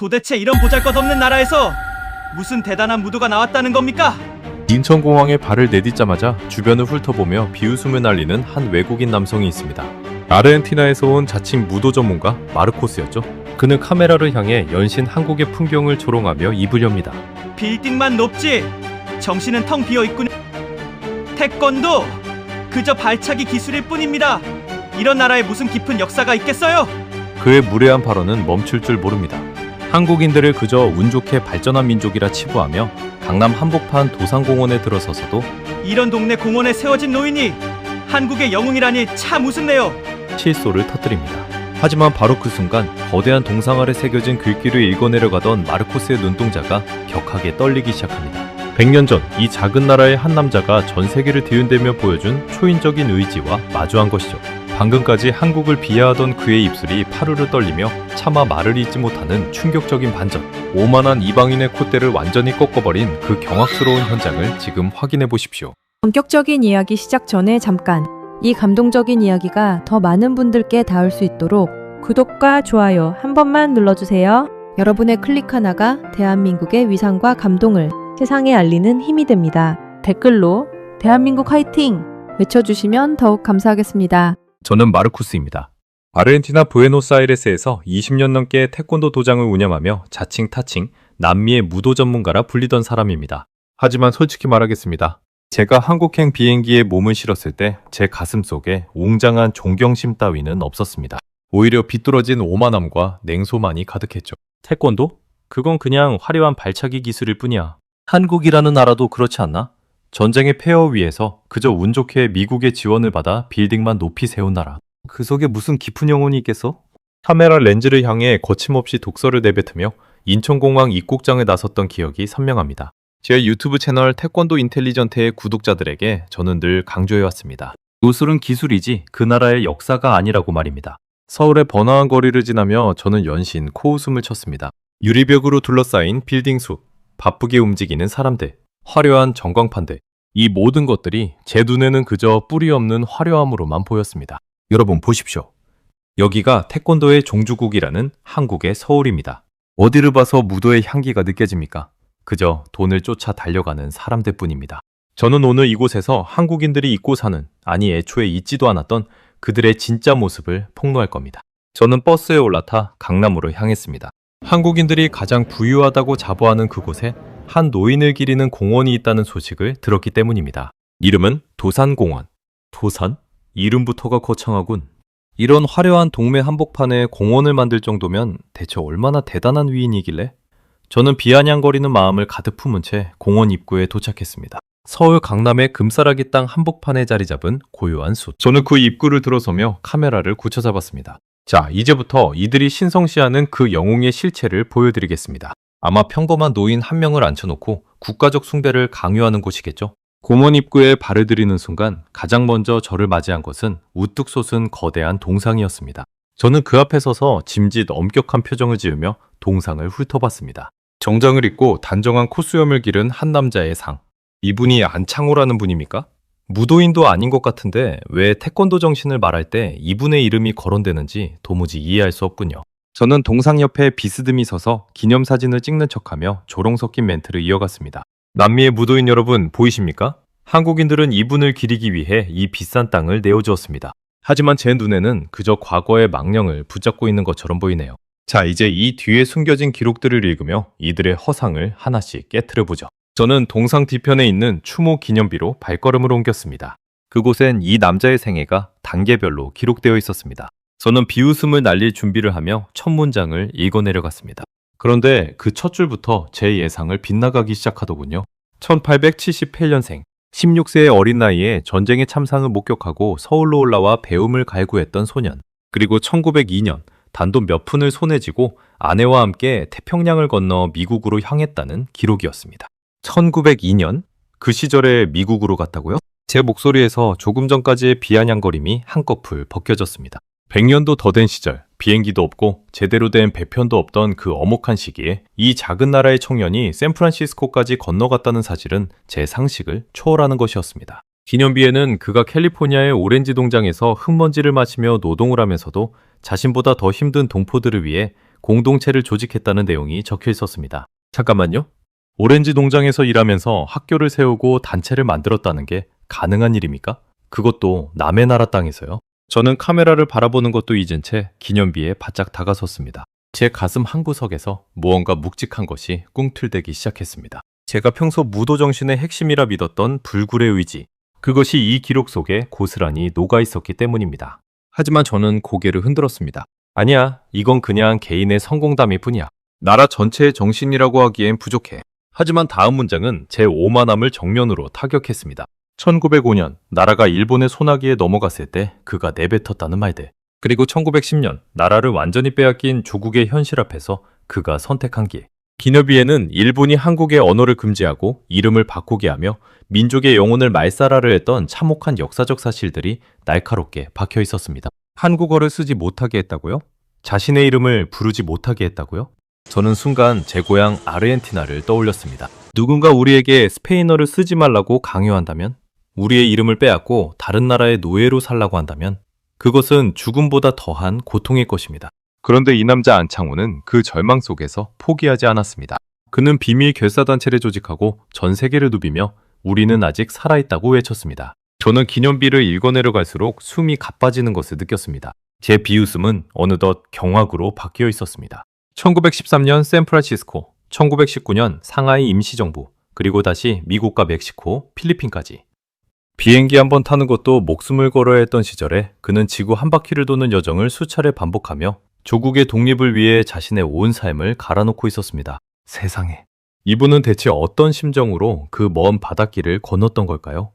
도대체 이런 보잘것없는 나라에서 무슨 대단한 무도가 나왔다는 겁니까? 인천공항에 발을 내딛자마자 주변을 훑어보며 비웃음을 날리는 한 외국인 남성이 있습니다. 아르헨티나에서 온 자칭 무도 전문가 마르코스였죠. 그는 카메라를 향해 연신 한국의 풍경을 조롱하며 입을 엽니다. 빌딩만 높지 정신은 텅 비어있군요. 태권도 그저 발차기 기술일 뿐입니다. 이런 나라에 무슨 깊은 역사가 있겠어요? 그의 무례한 발언은 멈출 줄 모릅니다. 한국인들을 그저 운 좋게 발전한 민족이라 치부하며 강남 한복판 도산공원에 들어서서도 이런 동네 공원에 세워진 노인이 한국의 영웅이라니 참 우습네요. 실소를 터뜨립니다. 하지만 바로 그 순간 거대한 동상 아래 새겨진 글귀를 읽어내려가던 마르코스의 눈동자가 격하게 떨리기 시작합니다. 100년 전 이 작은 나라의 한 남자가 전 세계를 뒤흔들며 보여준 초인적인 의지와 마주한 것이죠. 방금까지 한국을 비하하던 그의 입술이 파르르 떨리며 차마 말을 잇지 못하는 충격적인 반전. 오만한 이방인의 콧대를 완전히 꺾어버린 그 경악스러운 현장을 지금 확인해 보십시오. 본격적인 이야기 시작 전에 잠깐, 이 감동적인 이야기가 더 많은 분들께 닿을 수 있도록 구독과 좋아요 한 번만 눌러주세요. 여러분의 클릭 하나가 대한민국의 위상과 감동을 세상에 알리는 힘이 됩니다. 댓글로 대한민국 화이팅! 외쳐주시면 더욱 감사하겠습니다. 저는 마르쿠스입니다. 아르헨티나 부에노스아이레스에서 20년 넘게 태권도 도장을 운영하며 자칭 타칭, 남미의 무도 전문가라 불리던 사람입니다. 하지만 솔직히 말하겠습니다. 제가 한국행 비행기에 몸을 실었을 때 제 가슴 속에 웅장한 존경심 따위는 없었습니다. 오히려 비뚤어진 오만함과 냉소만이 가득했죠. 태권도? 그건 그냥 화려한 발차기 기술일 뿐이야. 한국이라는 나라도 그렇지 않나? 전쟁의 폐허 위에서 그저 운 좋게 미국의 지원을 받아 빌딩만 높이 세운 나라. 그 속에 무슨 깊은 영혼이 있겠어? 카메라 렌즈를 향해 거침없이 독서를 내뱉으며 인천공항 입국장에 나섰던 기억이 선명합니다. 제 유튜브 채널 태권도 인텔리전트의 구독자들에게 저는 늘 강조해왔습니다. 요술은 기술이지 그 나라의 역사가 아니라고 말입니다. 서울의 번화한 거리를 지나며 저는 연신 코웃음을 쳤습니다. 유리벽으로 둘러싸인 빌딩 숲, 바쁘게 움직이는 사람들, 화려한 전광판들, 이 모든 것들이 제 눈에는 그저 뿌리 없는 화려함으로만 보였습니다. 여러분 보십시오. 여기가 태권도의 종주국이라는 한국의 서울입니다. 어디를 봐서 무도의 향기가 느껴집니까? 그저 돈을 쫓아 달려가는 사람들 뿐입니다. 저는 오늘 이곳에서 한국인들이 잊고 사는, 아니 애초에 잊지도 않았던 그들의 진짜 모습을 폭로할 겁니다. 저는 버스에 올라타 강남으로 향했습니다. 한국인들이 가장 부유하다고 자부하는 그곳에 한 노인을 기리는 공원이 있다는 소식을 들었기 때문입니다. 이름은 도산공원. 도산? 이름부터가 거창하군. 이런 화려한 동네 한복판에 공원을 만들 정도면 대체 얼마나 대단한 위인이길래? 저는 비아냥거리는 마음을 가득 품은 채 공원 입구에 도착했습니다. 서울 강남의 금싸라기 땅 한복판에 자리 잡은 고요한 숲. 저는 그 입구를 들어서며 카메라를 굳혀잡았습니다. 자, 이제부터 이들이 신성시하는 그 영웅의 실체를 보여드리겠습니다. 아마 평범한 노인 한 명을 앉혀놓고 국가적 숭배를 강요하는 곳이겠죠? 공원 입구에 발을 들이는 순간 가장 먼저 저를 맞이한 것은 우뚝 솟은 거대한 동상이었습니다. 저는 그 앞에 서서 짐짓 엄격한 표정을 지으며 동상을 훑어봤습니다. 정장을 입고 단정한 콧수염을 기른 한 남자의 상. 이분이 안창호라는 분입니까? 무도인도 아닌 것 같은데 왜 태권도 정신을 말할 때 이분의 이름이 거론되는지 도무지 이해할 수 없군요. 저는 동상 옆에 비스듬히 서서 기념사진을 찍는 척하며 조롱 섞인 멘트를 이어갔습니다. 남미의 무도인 여러분 보이십니까? 한국인들은 이분을 기리기 위해 이 비싼 땅을 내어주었습니다. 하지만 제 눈에는 그저 과거의 망령을 붙잡고 있는 것처럼 보이네요. 자, 이제 이 뒤에 숨겨진 기록들을 읽으며 이들의 허상을 하나씩 깨트려보죠. 저는 동상 뒤편에 있는 추모 기념비로 발걸음을 옮겼습니다. 그곳엔 이 남자의 생애가 단계별로 기록되어 있었습니다. 저는 비웃음을 날릴 준비를 하며 첫 문장을 읽어내려갔습니다. 그런데 그 첫 줄부터 제 예상을 빗나가기 시작하더군요. 1878년생, 16세의 어린 나이에 전쟁의 참상을 목격하고 서울로 올라와 배움을 갈구했던 소년. 그리고 1902년 단돈 몇 푼을 손에 쥐고 아내와 함께 태평양을 건너 미국으로 향했다는 기록이었습니다. 1902년? 그 시절에 미국으로 갔다고요? 제 목소리에서 조금 전까지의 비아냥거림이 한꺼풀 벗겨졌습니다. 100년도 더 된 시절, 비행기도 없고 제대로 된 배편도 없던 그 엄혹한 시기에 이 작은 나라의 청년이 샌프란시스코까지 건너갔다는 사실은 제 상식을 초월하는 것이었습니다. 기념비에는 그가 캘리포니아의 오렌지 동장에서 흙먼지를 마시며 노동을 하면서도 자신보다 더 힘든 동포들을 위해 공동체를 조직했다는 내용이 적혀 있었습니다. 잠깐만요. 오렌지 농장에서 일하면서 학교를 세우고 단체를 만들었다는 게 가능한 일입니까? 그것도 남의 나라 땅에서요? 저는 카메라를 바라보는 것도 잊은 채 기념비에 바짝 다가섰습니다. 제 가슴 한구석에서 무언가 묵직한 것이 꿈틀대기 시작했습니다. 제가 평소 무도정신의 핵심이라 믿었던 불굴의 의지, 그것이 이 기록 속에 고스란히 녹아 있었기 때문입니다. 하지만 저는 고개를 흔들었습니다. 아니야, 이건 그냥 개인의 성공담일 뿐이야. 나라 전체의 정신이라고 하기엔 부족해. 하지만 다음 문장은 제 오만함을 정면으로 타격했습니다. 1905년 나라가 일본의 손아귀에 넘어갔을 때 그가 내뱉었다는 말들. 그리고 1910년 나라를 완전히 빼앗긴 조국의 현실 앞에서 그가 선택한 길. 기념비에는 일본이 한국의 언어를 금지하고 이름을 바꾸게 하며 민족의 영혼을 말살하려 했던 참혹한 역사적 사실들이 날카롭게 박혀 있었습니다. 한국어를 쓰지 못하게 했다고요? 자신의 이름을 부르지 못하게 했다고요? 저는 순간 제 고향 아르헨티나를 떠올렸습니다. 누군가 우리에게 스페인어를 쓰지 말라고 강요한다면, 우리의 이름을 빼앗고 다른 나라의 노예로 살라고 한다면 그것은 죽음보다 더한 고통일 것입니다. 그런데 이 남자 안창호는 그 절망 속에서 포기하지 않았습니다. 그는 비밀 결사단체를 조직하고 전 세계를 누비며 우리는 아직 살아있다고 외쳤습니다. 저는 기념비를 읽어내려 갈수록 숨이 가빠지는 것을 느꼈습니다. 제 비웃음은 어느덧 경악으로 바뀌어 있었습니다. 1913년 샌프란시스코, 1919년 상하이 임시정부, 그리고 다시 미국과 멕시코, 필리핀까지. 비행기 한 번 타는 것도 목숨을 걸어야 했던 시절에 그는 지구 한 바퀴를 도는 여정을 수차례 반복하며 조국의 독립을 위해 자신의 온 삶을 갈아놓고 있었습니다. 세상에. 이분은 대체 어떤 심정으로 그 먼 바닷길을 건넜던 걸까요?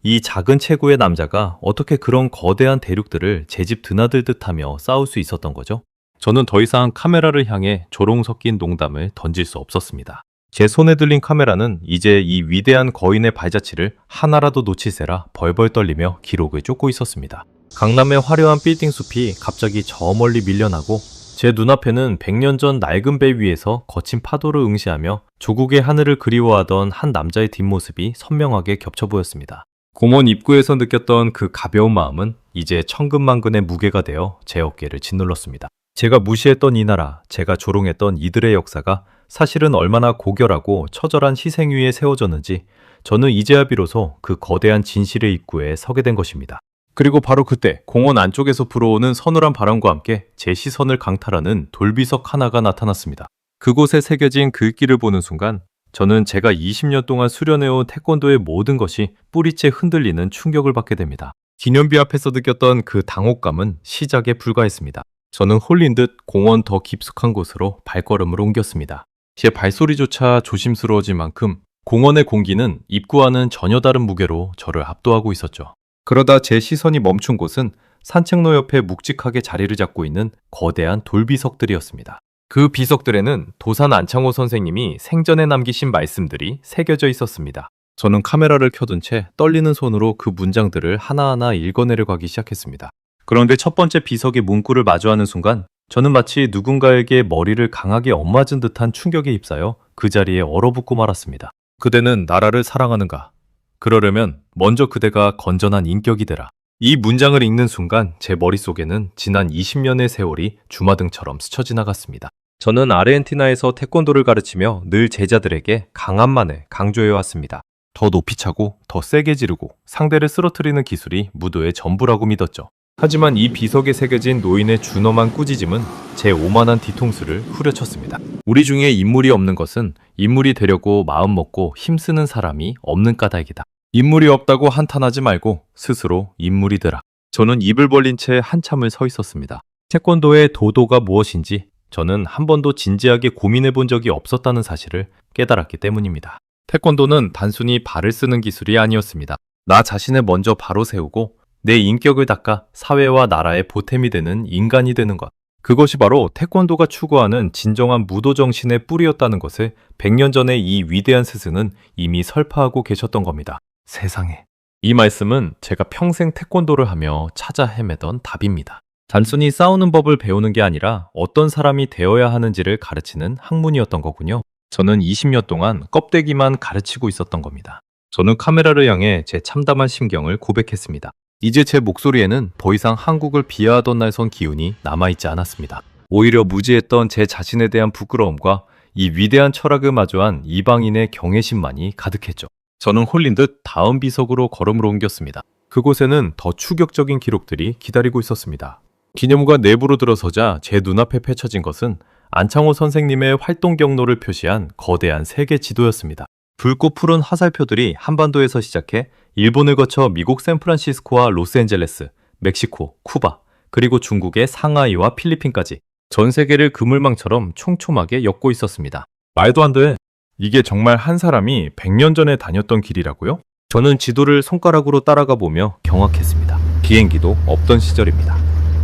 이 작은 체구의 남자가 어떻게 그런 거대한 대륙들을 제 집 드나들듯 하며 싸울 수 있었던 거죠? 저는 더 이상 카메라를 향해 조롱 섞인 농담을 던질 수 없었습니다. 제 손에 들린 카메라는 이제 이 위대한 거인의 발자취를 하나라도 놓치세라 벌벌 떨리며 기록을 쫓고 있었습니다. 강남의 화려한 빌딩 숲이 갑자기 저 멀리 밀려나고 제 눈앞에는 100년 전 낡은 배 위에서 거친 파도를 응시하며 조국의 하늘을 그리워하던 한 남자의 뒷모습이 선명하게 겹쳐 보였습니다. 공원 입구에서 느꼈던 그 가벼운 마음은 이제 천근만근의 무게가 되어 제 어깨를 짓눌렀습니다. 제가 무시했던 이 나라, 제가 조롱했던 이들의 역사가 사실은 얼마나 고결하고 처절한 희생 위에 세워졌는지 저는 이제야 비로소 그 거대한 진실의 입구에 서게 된 것입니다. 그리고 바로 그때 공원 안쪽에서 불어오는 서늘한 바람과 함께 제 시선을 강탈하는 돌비석 하나가 나타났습니다. 그곳에 새겨진 글귀를 보는 순간 저는 제가 20년 동안 수련해온 태권도의 모든 것이 뿌리째 흔들리는 충격을 받게 됩니다. 기념비 앞에서 느꼈던 그 당혹감은 시작에 불과했습니다. 저는 홀린 듯 공원 더 깊숙한 곳으로 발걸음을 옮겼습니다. 제 발소리조차 조심스러워질 만큼 공원의 공기는 입구와는 전혀 다른 무게로 저를 압도하고 있었죠. 그러다 제 시선이 멈춘 곳은 산책로 옆에 묵직하게 자리를 잡고 있는 거대한 돌비석들이었습니다. 그 비석들에는 도산 안창호 선생님이 생전에 남기신 말씀들이 새겨져 있었습니다. 저는 카메라를 켜둔 채 떨리는 손으로 그 문장들을 하나하나 읽어내려가기 시작했습니다. 그런데 첫 번째 비석의 문구를 마주하는 순간 저는 마치 누군가에게 머리를 강하게 엇맞은 듯한 충격에 휩싸여 그 자리에 얼어붙고 말았습니다. 그대는 나라를 사랑하는가? 그러려면 먼저 그대가 건전한 인격이 되라. 이 문장을 읽는 순간 제 머릿속에는 지난 20년의 세월이 주마등처럼 스쳐 지나갔습니다. 저는 아르헨티나에서 태권도를 가르치며 늘 제자들에게 강함만을 강조해왔습니다. 더 높이 차고 더 세게 지르고 상대를 쓰러뜨리는 기술이 무도의 전부라고 믿었죠. 하지만 이 비석에 새겨진 노인의 준엄한 꾸짖음은 제 오만한 뒤통수를 후려쳤습니다. 우리 중에 인물이 없는 것은 인물이 되려고 마음먹고 힘쓰는 사람이 없는 까닭이다. 인물이 없다고 한탄하지 말고 스스로 인물이 되라. 저는 입을 벌린 채 한참을 서 있었습니다. 태권도의 도도가 무엇인지 저는 한 번도 진지하게 고민해 본 적이 없었다는 사실을 깨달았기 때문입니다. 태권도는 단순히 발을 쓰는 기술이 아니었습니다. 나 자신을 먼저 바로 세우고 내 인격을 닦아 사회와 나라의 보탬이 되는 인간이 되는 것. 그것이 바로 태권도가 추구하는 진정한 무도정신의 뿌리였다는 것을 100년 전에 이 위대한 스승은 이미 설파하고 계셨던 겁니다. 세상에. 이 말씀은 제가 평생 태권도를 하며 찾아 헤매던 답입니다. 단순히 싸우는 법을 배우는 게 아니라 어떤 사람이 되어야 하는지를 가르치는 학문이었던 거군요. 저는 20년 동안 껍데기만 가르치고 있었던 겁니다. 저는 카메라를 향해 제 참담한 심경을 고백했습니다. 이제 제 목소리에는 더 이상 한국을 비하하던 날 선 기운이 남아있지 않았습니다. 오히려 무지했던 제 자신에 대한 부끄러움과 이 위대한 철학을 마주한 이방인의 경외심만이 가득했죠. 저는 홀린 듯 다음 비석으로 걸음을 옮겼습니다. 그곳에는 더 충격적인 기록들이 기다리고 있었습니다. 기념관 내부로 들어서자 제 눈앞에 펼쳐진 것은 안창호 선생님의 활동 경로를 표시한 거대한 세계 지도였습니다. 붉고 푸른 화살표들이 한반도에서 시작해 일본을 거쳐 미국 샌프란시스코와 로스앤젤레스, 멕시코, 쿠바, 그리고 중국의 상하이와 필리핀까지 전 세계를 그물망처럼 촘촘하게 엮고 있었습니다. 말도 안 돼. 이게 정말 한 사람이 100년 전에 다녔던 길이라고요? 저는 지도를 손가락으로 따라가 보며 경악했습니다. 비행기도 없던 시절입니다.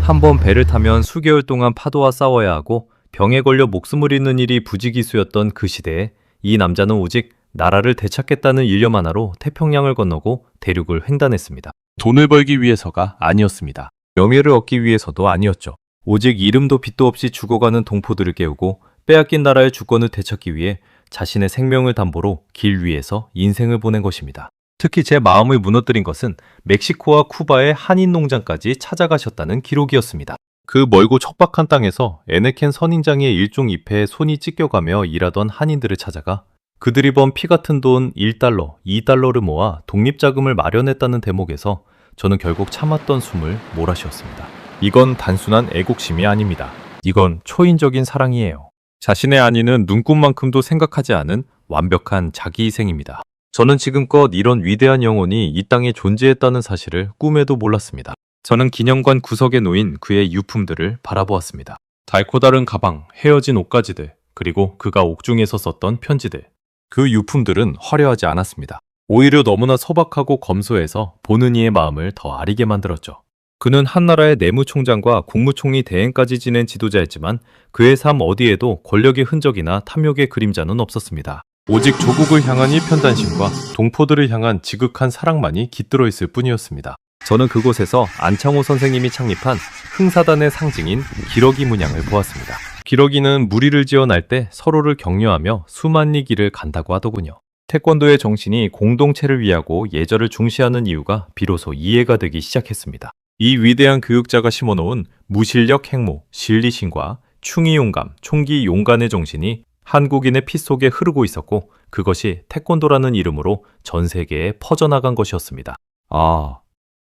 한번 배를 타면 수개월 동안 파도와 싸워야 하고 병에 걸려 목숨을 잃는 일이 부지기수였던 그 시대에 이 남자는 오직 나라를 되찾겠다는 일념 하나로 태평양을 건너고 대륙을 횡단했습니다. 돈을 벌기 위해서가 아니었습니다. 명예를 얻기 위해서도 아니었죠. 오직 이름도 빛도 없이 죽어가는 동포들을 깨우고 빼앗긴 나라의 주권을 되찾기 위해 자신의 생명을 담보로 길 위에서 인생을 보낸 것입니다. 특히 제 마음을 무너뜨린 것은 멕시코와 쿠바의 한인 농장까지 찾아가셨다는 기록이었습니다. 그 멀고 척박한 땅에서 에네켄 선인장의 일종 잎에 손이 찢겨가며 일하던 한인들을 찾아가 그들이 번 피 같은 돈 1달러, 2달러를 모아 독립자금을 마련했다는 대목에서 저는 결국 참았던 숨을 몰아쉬었습니다. 이건 단순한 애국심이 아닙니다. 이건 초인적인 사랑이에요. 자신의 안위는 눈꽃만큼도 생각하지 않은 완벽한 자기희생입니다. 저는 지금껏 이런 위대한 영혼이 이 땅에 존재했다는 사실을 꿈에도 몰랐습니다. 저는 기념관 구석에 놓인 그의 유품들을 바라보았습니다. 달고 다른 가방, 헤어진 옷가지들, 그리고 그가 옥중에서 썼던 편지들. 그 유품들은 화려하지 않았습니다. 오히려 너무나 소박하고 검소해서 보는 이의 마음을 더 아리게 만들었죠. 그는 한나라의 내무총장과 국무총리 대행까지 지낸 지도자였지만 그의 삶 어디에도 권력의 흔적이나 탐욕의 그림자는 없었습니다. 오직 조국을 향한 일편단심과 동포들을 향한 지극한 사랑만이 깃들어 있을 뿐이었습니다. 저는 그곳에서 안창호 선생님이 창립한 흥사단의 상징인 기러기 문양을 보았습니다. 기러기는 무리를 지어 날 때 서로를 격려하며 수만리 길을 간다고 하더군요. 태권도의 정신이 공동체를 위하고 예절을 중시하는 이유가 비로소 이해가 되기 시작했습니다. 이 위대한 교육자가 심어놓은 무실력 행모, 진리심과 충의 용감, 총기 용간의 정신이 한국인의 피 속에 흐르고 있었고 그것이 태권도라는 이름으로 전 세계에 퍼져나간 것이었습니다.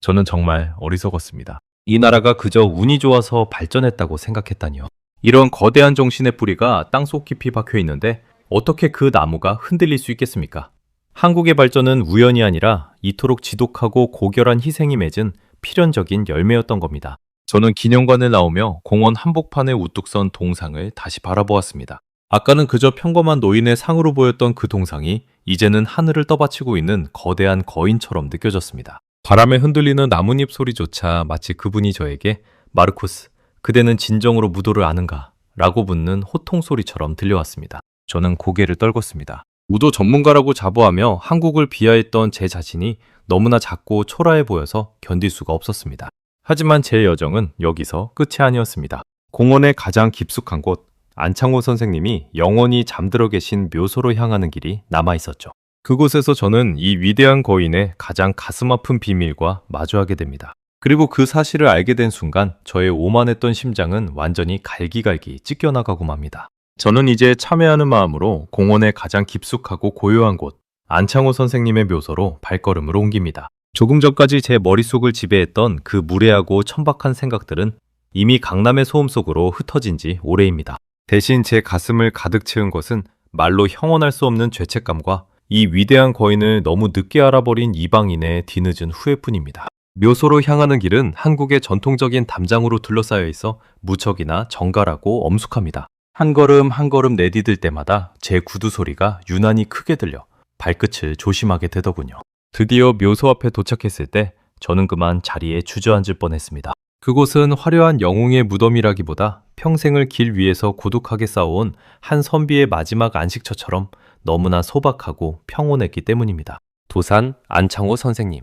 저는 정말 어리석었습니다. 이 나라가 그저 운이 좋아서 발전했다고 생각했다니요. 이런 거대한 정신의 뿌리가 땅속 깊이 박혀 있는데 어떻게 그 나무가 흔들릴 수 있겠습니까? 한국의 발전은 우연이 아니라 이토록 지독하고 고결한 희생이 맺은 필연적인 열매였던 겁니다. 저는 기념관을 나오며 공원 한복판에 우뚝 선 동상을 다시 바라보았습니다. 아까는 그저 평범한 노인의 상으로 보였던 그 동상이 이제는 하늘을 떠받치고 있는 거대한 거인처럼 느껴졌습니다. 바람에 흔들리는 나뭇잎 소리조차 마치 그분이 저에게 마르코스, 그대는 진정으로 무도를 아는가? 라고 묻는 호통 소리처럼 들려왔습니다. 저는 고개를 떨궜습니다. 무도 전문가라고 자부하며 한국을 비하했던 제 자신이 너무나 작고 초라해 보여서 견딜 수가 없었습니다. 하지만 제 여정은 여기서 끝이 아니었습니다. 공원의 가장 깊숙한 곳, 안창호 선생님이 영원히 잠들어 계신 묘소로 향하는 길이 남아 있었죠. 그곳에서 저는 이 위대한 거인의 가장 가슴 아픈 비밀과 마주하게 됩니다. 그리고 그 사실을 알게 된 순간 저의 오만했던 심장은 완전히 갈기갈기 찢겨나가고 맙니다. 저는 이제 참회하는 마음으로 공원의 가장 깊숙하고 고요한 곳, 안창호 선생님의 묘소로 발걸음을 옮깁니다. 조금 전까지 제 머릿속을 지배했던 그 무례하고 천박한 생각들은 이미 강남의 소음 속으로 흩어진 지 오래입니다. 대신 제 가슴을 가득 채운 것은 말로 형언할 수 없는 죄책감과 이 위대한 거인을 너무 늦게 알아버린 이방인의 뒤늦은 후회뿐입니다. 묘소로 향하는 길은 한국의 전통적인 담장으로 둘러싸여 있어 무척이나 정갈하고 엄숙합니다. 한 걸음 한 걸음 내디딜 때마다 제 구두 소리가 유난히 크게 들려 발끝을 조심하게 되더군요. 드디어 묘소 앞에 도착했을 때 저는 그만 자리에 주저앉을 뻔했습니다. 그곳은 화려한 영웅의 무덤이라기보다 평생을 길 위에서 고독하게 싸워온 한 선비의 마지막 안식처처럼 너무나 소박하고 평온했기 때문입니다. 도산 안창호 선생님.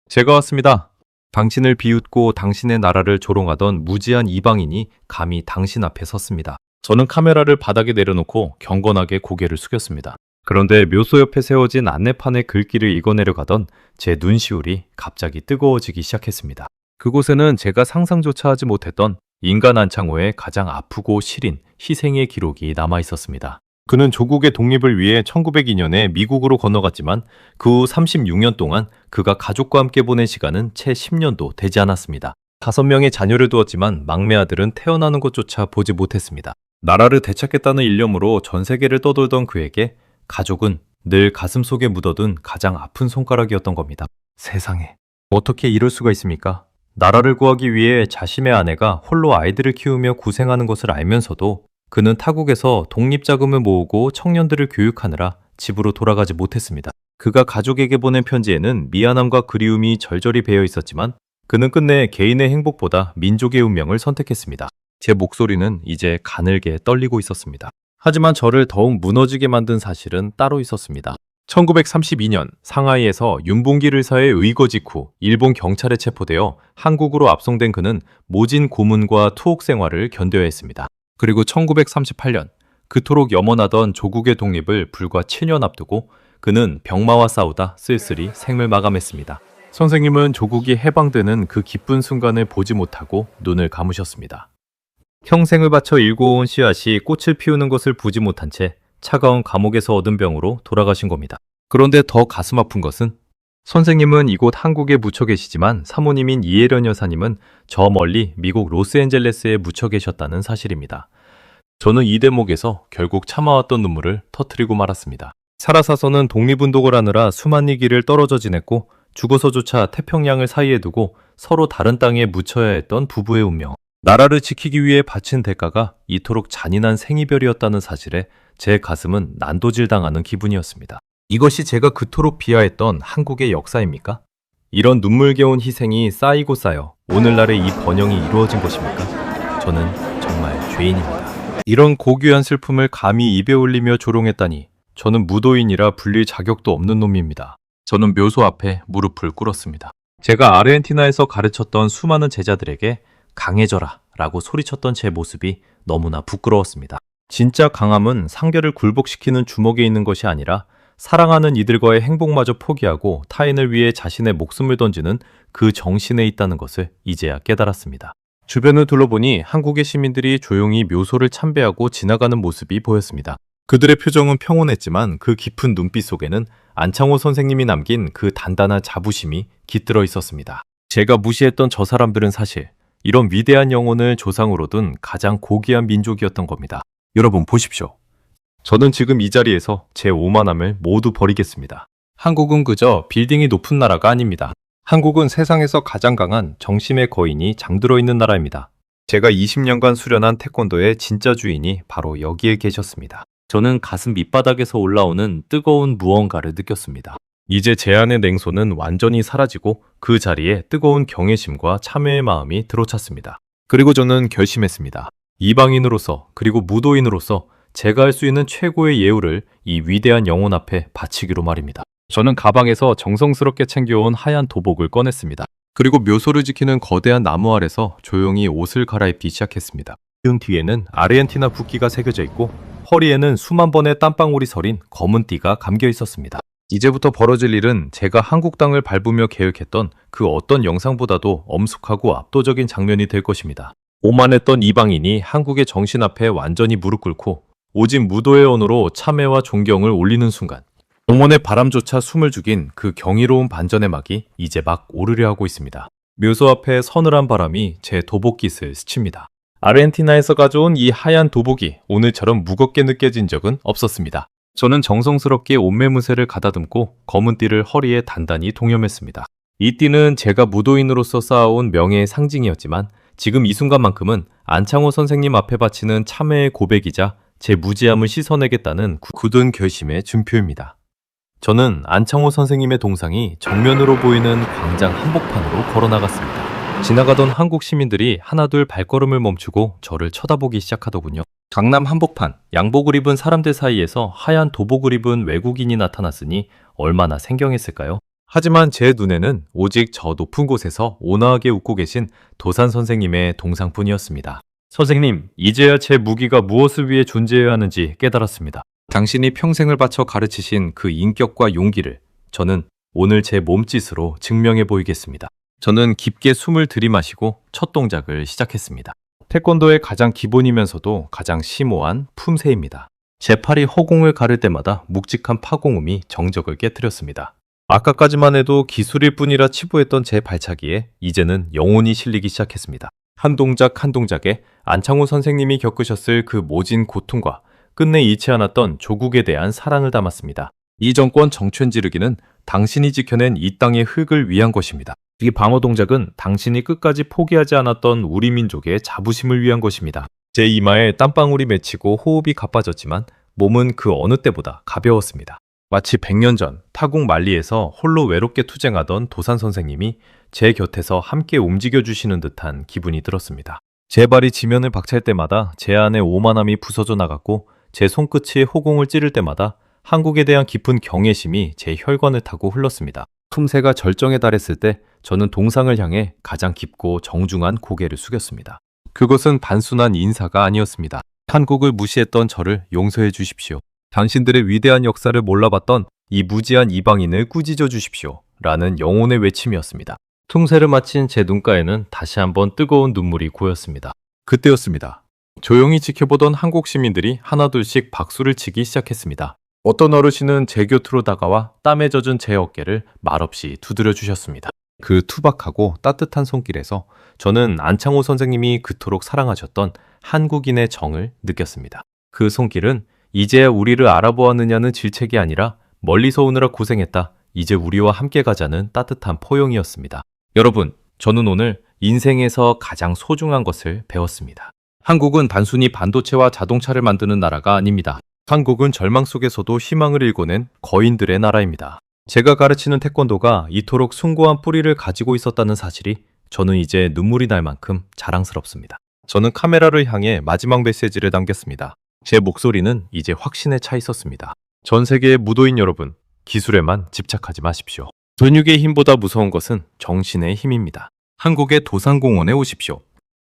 제가 왔습니다. 당신을 비웃고 당신의 나라를 조롱하던 무지한 이방인이 감히 당신 앞에 섰습니다. 저는 카메라를 바닥에 내려놓고 경건하게 고개를 숙였습니다. 그런데 묘소 옆에 세워진 안내판의 글귀를 읽어내려 가던 제 눈시울이 갑자기 뜨거워지기 시작했습니다. 그곳에는 제가 상상조차 하지 못했던 인간 안창호의 가장 아프고 시린 희생의 기록이 남아 있었습니다. 그는 조국의 독립을 위해 1902년에 미국으로 건너갔지만 그 후 36년 동안 그가 가족과 함께 보낸 시간은 채 10년도 되지 않았습니다. 5명의 자녀를 두었지만 막내 아들은 태어나는 것조차 보지 못했습니다. 나라를 되찾겠다는 일념으로 전 세계를 떠돌던 그에게 가족은 늘 가슴속에 묻어둔 가장 아픈 손가락이었던 겁니다. 세상에, 어떻게 이럴 수가 있습니까? 나라를 구하기 위해 자신의 아내가 홀로 아이들을 키우며 고생하는 것을 알면서도 그는 타국에서 독립자금을 모으고 청년들을 교육하느라 집으로 돌아가지 못했습니다. 그가 가족에게 보낸 편지에는 미안함과 그리움이 절절히 배어 있었지만 그는 끝내 개인의 행복보다 민족의 운명을 선택했습니다. 제 목소리는 이제 가늘게 떨리고 있었습니다. 하지만 저를 더욱 무너지게 만든 사실은 따로 있었습니다. 1932년 상하이에서 윤봉길 의사의 의거 직후 일본 경찰에 체포되어 한국으로 압송된 그는 모진 고문과 투옥 생활을 견뎌야 했습니다. 그리고 1938년 그토록 염원하던 조국의 독립을 불과 7년 앞두고 그는 병마와 싸우다 쓸쓸히 생을 마감했습니다. 선생님은 조국이 해방되는 그 기쁜 순간을 보지 못하고 눈을 감으셨습니다. 평생을 바쳐 일궈온 씨앗이 꽃을 피우는 것을 보지 못한 채 차가운 감옥에서 얻은 병으로 돌아가신 겁니다. 그런데 더 가슴 아픈 것은 선생님은 이곳 한국에 묻혀 계시지만 사모님인 이혜련 여사님은 저 멀리 미국 로스앤젤레스에 묻혀 계셨다는 사실입니다. 저는 이 대목에서 결국 참아왔던 눈물을 터뜨리고 말았습니다. 살아사서는 독립운동을 하느라 수많은 길을 떨어져 지냈고 죽어서조차 태평양을 사이에 두고 서로 다른 땅에 묻혀야 했던 부부의 운명. 나라를 지키기 위해 바친 대가가 이토록 잔인한 생이별이었다는 사실에 제 가슴은 난도질당하는 기분이었습니다. 이것이 제가 그토록 비하했던 한국의 역사입니까? 이런 눈물겨운 희생이 쌓이고 쌓여 오늘날의 이 번영이 이루어진 것입니까? 저는 정말 죄인입니다. 이런 고귀한 슬픔을 감히 입에 올리며 조롱했다니 저는 무도인이라 불릴 자격도 없는 놈입니다. 저는 묘소 앞에 무릎을 꿇었습니다. 제가 아르헨티나에서 가르쳤던 수많은 제자들에게 강해져라 라고 소리쳤던 제 모습이 너무나 부끄러웠습니다. 진짜 강함은 상대를 굴복시키는 주먹에 있는 것이 아니라 사랑하는 이들과의 행복마저 포기하고 타인을 위해 자신의 목숨을 던지는 그 정신에 있다는 것을 이제야 깨달았습니다. 주변을 둘러보니 한국의 시민들이 조용히 묘소를 참배하고 지나가는 모습이 보였습니다. 그들의 표정은 평온했지만 그 깊은 눈빛 속에는 안창호 선생님이 남긴 그 단단한 자부심이 깃들어 있었습니다. 제가 무시했던 저 사람들은 사실 이런 위대한 영혼을 조상으로 둔 가장 고귀한 민족이었던 겁니다. 여러분 보십시오. 저는 지금 이 자리에서 제 오만함을 모두 버리겠습니다. 한국은 그저 빌딩이 높은 나라가 아닙니다. 한국은 세상에서 가장 강한 정심의 거인이 잠들어 있는 나라입니다. 제가 20년간 수련한 태권도의 진짜 주인이 바로 여기에 계셨습니다. 저는 가슴 밑바닥에서 올라오는 뜨거운 무언가를 느꼈습니다. 이제 제 안의 냉소는 완전히 사라지고 그 자리에 뜨거운 경외심과 참회의 마음이 들어찼습니다. 그리고 저는 결심했습니다. 이방인으로서 그리고 무도인으로서 제가 할 수 있는 최고의 예우를 이 위대한 영혼 앞에 바치기로 말입니다. 저는 가방에서 정성스럽게 챙겨온 하얀 도복을 꺼냈습니다. 그리고 묘소를 지키는 거대한 나무 아래서 조용히 옷을 갈아입기 시작했습니다. 등 뒤에는 아르헨티나 국기가 새겨져 있고 허리에는 수만 번의 땀방울이 서린 검은 띠가 감겨 있었습니다. 이제부터 벌어질 일은 제가 한국 땅을 밟으며 계획했던 그 어떤 영상보다도 엄숙하고 압도적인 장면이 될 것입니다. 오만했던 이방인이 한국의 정신 앞에 완전히 무릎 꿇고 오직 무도의 언어로 참회와 존경을 올리는 순간 동원의 바람조차 숨을 죽인 그 경이로운 반전의 막이 이제 막 오르려 하고 있습니다. 묘소 앞에 서늘한 바람이 제 도복깃을 스칩니다. 아르헨티나에서 가져온 이 하얀 도복이 오늘처럼 무겁게 느껴진 적은 없었습니다. 저는 정성스럽게 옷매무새를 가다듬고 검은 띠를 허리에 단단히 동여맸습니다. 이 띠는 제가 무도인으로서 쌓아온 명예의 상징이었지만 지금 이 순간만큼은 안창호 선생님 앞에 바치는 참회의 고백이자 제 무지함을 씻어내겠다는 굳은 결심의 준표입니다. 저는 안창호 선생님의 동상이 정면으로 보이는 광장 한복판으로 걸어나갔습니다. 지나가던 한국 시민들이 하나둘 발걸음을 멈추고 저를 쳐다보기 시작하더군요. 강남 한복판, 양복을 입은 사람들 사이에서 하얀 도복을 입은 외국인이 나타났으니 얼마나 생경했을까요? 하지만 제 눈에는 오직 저 높은 곳에서 온화하게 웃고 계신 도산 선생님의 동상뿐이었습니다. 선생님, 이제야 제 무기가 무엇을 위해 존재해야 하는지 깨달았습니다. 당신이 평생을 바쳐 가르치신 그 인격과 용기를 저는 오늘 제 몸짓으로 증명해 보이겠습니다. 저는 깊게 숨을 들이마시고 첫 동작을 시작했습니다. 태권도의 가장 기본이면서도 가장 심오한 품새입니다. 제 팔이 허공을 가를 때마다 묵직한 파공음이 정적을 깨뜨렸습니다. 아까까지만 해도 기술일 뿐이라 치부했던 제 발차기에 이제는 영혼이 실리기 시작했습니다. 한 동작 한 동작에 안창호 선생님이 겪으셨을 그 모진 고통과 끝내 잃지 않았던 조국에 대한 사랑을 담았습니다. 이 정권 정权지르기는 당신이 지켜낸 이 땅의 흙을 위한 것입니다. 이 방어 동작은 당신이 끝까지 포기하지 않았던 우리 민족의 자부심을 위한 것입니다. 제 이마에 땀방울이 맺히고 호흡이 가빠졌지만 몸은 그 어느 때보다 가벼웠습니다. 마치 100년 전 타국 만리에서 홀로 외롭게 투쟁하던 도산 선생님이 제 곁에서 함께 움직여주시는 듯한 기분이 들었습니다. 제 발이 지면을 박찰 때마다 제 안의 오만함이 부서져 나갔고 제 손끝이 호공을 찌를 때마다 한국에 대한 깊은 경외심이 제 혈관을 타고 흘렀습니다. 품새가 절정에 달했을 때 저는 동상을 향해 가장 깊고 정중한 고개를 숙였습니다. 그것은 단순한 인사가 아니었습니다. 한국을 무시했던 저를 용서해 주십시오. 당신들의 위대한 역사를 몰라봤던 이 무지한 이방인을 꾸짖어 주십시오. 라는 영혼의 외침이었습니다. 퉁세를 마친 제 눈가에는 다시 한번 뜨거운 눈물이 고였습니다. 그때였습니다. 조용히 지켜보던 한국 시민들이 하나둘씩 박수를 치기 시작했습니다. 어떤 어르신은 제 곁으로 다가와 땀에 젖은 제 어깨를 말없이 두드려 주셨습니다. 그 투박하고 따뜻한 손길에서 저는 안창호 선생님이 그토록 사랑하셨던 한국인의 정을 느꼈습니다. 그 손길은 이제야 우리를 알아보았느냐는 질책이 아니라 멀리서 오느라 고생했다. 이제 우리와 함께 가자는 따뜻한 포용이었습니다. 여러분, 저는 오늘 인생에서 가장 소중한 것을 배웠습니다. 한국은 단순히 반도체와 자동차를 만드는 나라가 아닙니다. 한국은 절망 속에서도 희망을 일궈낸 거인들의 나라입니다. 제가 가르치는 태권도가 이토록 숭고한 뿌리를 가지고 있었다는 사실이 저는 이제 눈물이 날 만큼 자랑스럽습니다. 저는 카메라를 향해 마지막 메시지를 남겼습니다. 제 목소리는 이제 확신에 차 있었습니다. 전 세계의 무도인 여러분, 기술에만 집착하지 마십시오. 근육의 힘보다 무서운 것은 정신의 힘입니다. 한국의 도산공원에 오십시오.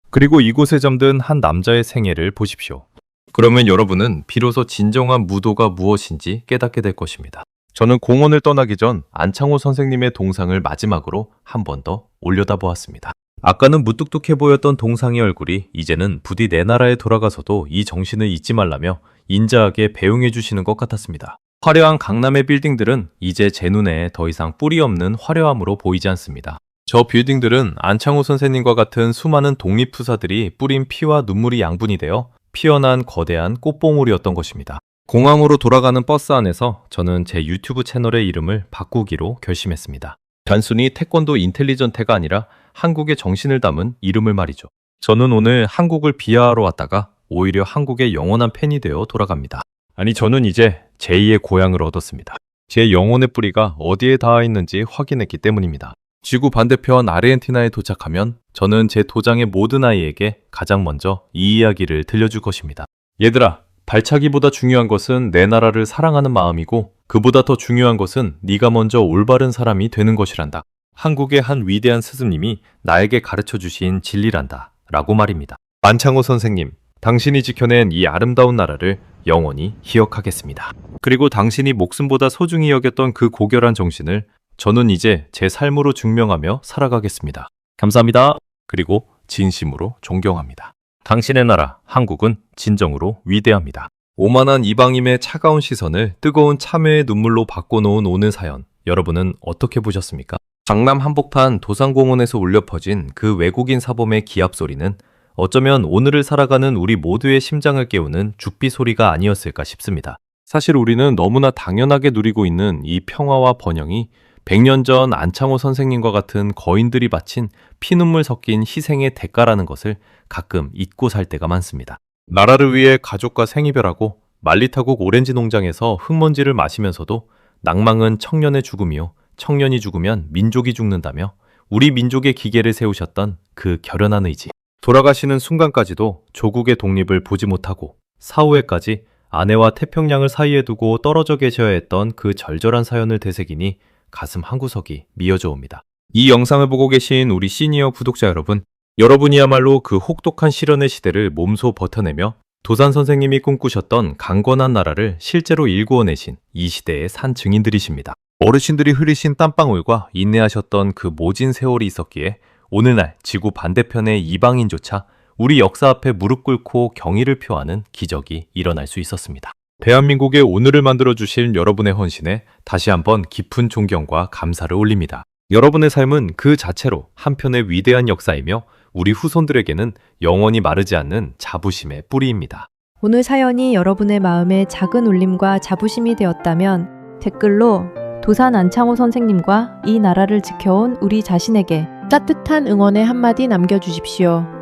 그리고 이곳에 잠든 한 남자의 생애를 보십시오. 그러면 여러분은 비로소 진정한 무도가 무엇인지 깨닫게 될 것입니다. 저는 공원을 떠나기 전 안창호 선생님의 동상을 마지막으로 한 번 더 올려다보았습니다. 아까는 무뚝뚝해 보였던 동상의 얼굴이 이제는 부디 내 나라에 돌아가서도 이 정신을 잊지 말라며 인자하게 배웅해 주시는 것 같았습니다. 화려한 강남의 빌딩들은 이제 제 눈에 더 이상 뿌리 없는 화려함으로 보이지 않습니다. 저 빌딩들은 안창호 선생님과 같은 수많은 독립투사들이 뿌린 피와 눈물이 양분이 되어 피어난 거대한 꽃봉오리였던 것입니다. 공항으로 돌아가는 버스 안에서 저는 제 유튜브 채널의 이름을 바꾸기로 결심했습니다. 단순히 태권도 인텔리전테가 아니라 한국의 정신을 담은 이름을 말이죠. 저는 오늘 한국을 비하하러 왔다가 오히려 한국의 영원한 팬이 되어 돌아갑니다. 아니, 저는 이제 제2의 고향을 얻었습니다. 제 영혼의 뿌리가 어디에 닿아 있는지 확인했기 때문입니다. 지구 반대편 아르헨티나에 도착하면 저는 제 도장의 모든 아이에게 가장 먼저 이 이야기를 들려줄 것입니다. 얘들아, 발차기보다 중요한 것은 내 나라를 사랑하는 마음이고 그보다 더 중요한 것은 네가 먼저 올바른 사람이 되는 것이란다. 한국의 한 위대한 스승님이 나에게 가르쳐 주신 진리란다. 라고 말입니다. 안창호 선생님, 당신이 지켜낸 이 아름다운 나라를 영원히 기억하겠습니다. 그리고 당신이 목숨보다 소중히 여겼던 그 고결한 정신을 저는 이제 제 삶으로 증명하며 살아가겠습니다. 감사합니다. 그리고 진심으로 존경합니다. 당신의 나라, 한국은 진정으로 위대합니다. 오만한 이방인의 차가운 시선을 뜨거운 참회의 눈물로 바꿔놓은 오늘 사연, 여러분은 어떻게 보셨습니까? 강남 한복판 도산공원에서 울려 퍼진 그 외국인 사범의 기합 소리는 어쩌면 오늘을 살아가는 우리 모두의 심장을 깨우는 죽비 소리가 아니었을까 싶습니다. 사실 우리는 너무나 당연하게 누리고 있는 이 평화와 번영이 100년 전 안창호 선생님과 같은 거인들이 바친 피눈물 섞인 희생의 대가라는 것을 가끔 잊고 살 때가 많습니다. 나라를 위해 가족과 생이별하고 만리타국 오렌지 농장에서 흙먼지를 마시면서도 낭망은 청년의 죽음이요, 청년이 죽으면 민족이 죽는다며 우리 민족의 기계를 세우셨던 그 결연한 의지. 돌아가시는 순간까지도 조국의 독립을 보지 못하고 사후에까지 아내와 태평양을 사이에 두고 떨어져 계셔야 했던 그 절절한 사연을 되새기니 가슴 한구석이 미어져 옵니다. 이 영상을 보고 계신 우리 시니어 구독자 여러분, 여러분이야말로 그 혹독한 시련의 시대를 몸소 버텨내며 도산 선생님이 꿈꾸셨던 강건한 나라를 실제로 일구어내신 이 시대의 산 증인들이십니다. 어르신들이 흐리신 땀방울과 인내하셨던 그 모진 세월이 있었기에 오늘날 지구 반대편의 이방인조차 우리 역사 앞에 무릎 꿇고 경의를 표하는 기적이 일어날 수 있었습니다. 대한민국의 오늘을 만들어주신 여러분의 헌신에 다시 한번 깊은 존경과 감사를 올립니다. 여러분의 삶은 그 자체로 한편의 위대한 역사이며 우리 후손들에게는 영원히 마르지 않는 자부심의 뿌리입니다. 오늘 사연이 여러분의 마음에 작은 울림과 자부심이 되었다면 댓글로 도산 안창호 선생님과 이 나라를 지켜온 우리 자신에게 따뜻한 응원의 한마디 남겨주십시오.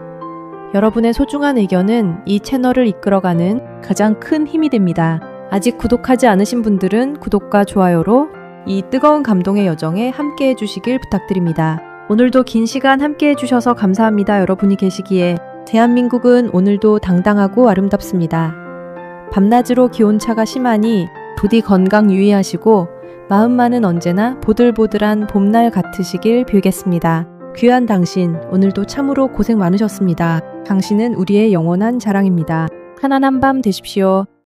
여러분의 소중한 의견은 이 채널을 이끌어가는 가장 큰 힘이 됩니다. 아직 구독하지 않으신 분들은 구독과 좋아요로 이 뜨거운 감동의 여정에 함께 해주시길 부탁드립니다. 오늘도 긴 시간 함께 해주셔서 감사합니다. 여러분이 계시기에 대한민국은 오늘도 당당하고 아름답습니다. 밤낮으로 기온차가 심하니 부디 건강 유의하시고 마음만은 언제나 보들보들한 봄날 같으시길 빌겠습니다. 귀한 당신, 오늘도 참으로 고생 많으셨습니다. 당신은 우리의 영원한 자랑입니다. 편안한 밤 되십시오.